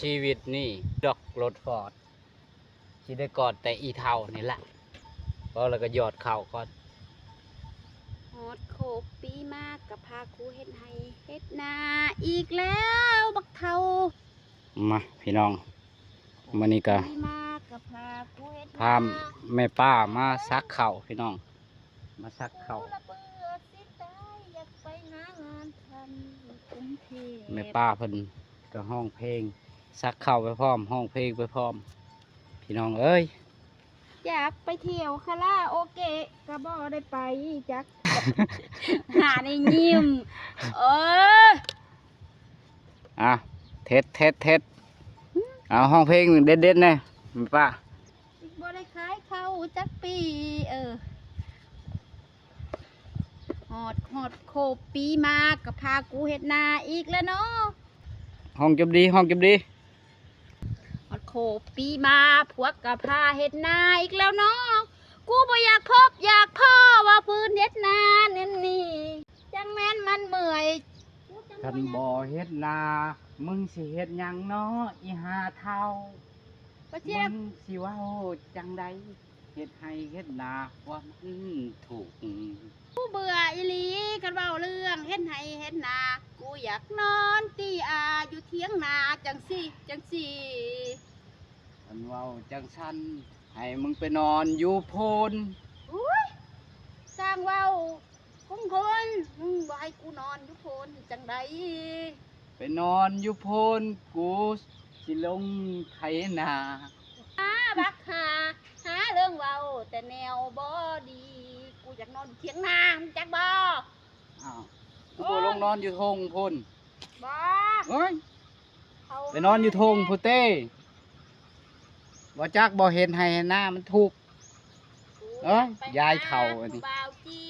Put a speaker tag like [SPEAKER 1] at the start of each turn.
[SPEAKER 1] ชีวิตนี่ดอกรถฟอร์ดที่ได้กอดแต่อีเท่านี่แหละเพราะเราก็หยอดเข่าก่อน
[SPEAKER 2] ฮอดโคบปีมากกับพาครูเฮ็ดให้เฮ็ดนาอีกแล้วบักเทา
[SPEAKER 1] มาพี่น้องวันนี้ก็
[SPEAKER 2] ปีมากกับพาครูเฮ็ด
[SPEAKER 1] พาแม่ป้ามาซักเข่าพี่น้องมาซักเข่าแม่ป้าเพิ่นก็ห้องเพลงซักเข่าไปพร้อมห้องเพลงไปพร้อมพี่น้องเอ้ย
[SPEAKER 2] อยากไปเที่ยวคาราโอเกะกระบอกได้ไปจัก หาในยิ้ม
[SPEAKER 1] อ่ะเทสเอาห้องเพลงเด็ดๆแน่แม่ป้า
[SPEAKER 2] บ่ได้ขายเข้าจักปีฮอดโคบปีมากกับพากูเฮ็ดนาอีกแล้วเนาะ
[SPEAKER 1] ห้องจบดีฮ
[SPEAKER 2] อดโคปีมาพวกกับพาเฮ็ดนาอีกแล้วเนาะกูบ่อยากพบอยากพ่อว่าพื้นเฮ็ดนาเนี่ยนี่จังแม่นมันเมื่อย
[SPEAKER 1] คันบ่เฮ็ดนามึงสิเฮ็ดหยังเนาะอีหาเท่ามึงสิเว้าจังใดเฮ็ดให้เฮ็ดนาว่ามันถูก
[SPEAKER 2] กูเบื่ออีหลีกันเว้าเรื่องเฮ็ดให้เฮ็ดนากูอยากนอนตีอาอยู่เถียงนาจังซี่
[SPEAKER 1] คันเว้าจังซั่นให้มึงไปนอนอยู่โพน
[SPEAKER 2] อุ้ยสร้างเว้าคนมึงบ่ให้กูนอนอยู่โพนจังใด
[SPEAKER 1] ไปนอนอยู่โพนกูสิลงไถนา
[SPEAKER 2] บักหาเรื่องเว้าแต่แนวบ่ดีกูอยากนอนเถียงนาจักบ่
[SPEAKER 1] อ้าวกูบ่ลงนอนอยู่ทงพุ่น
[SPEAKER 2] บ่
[SPEAKER 1] เฮ้ยไปนอนอยู่ทงพุเต้บ่จักบ่เห็นให้หน้ามันถูกเอ้ยยายเฒ่าอันนี้
[SPEAKER 2] บ่าวจี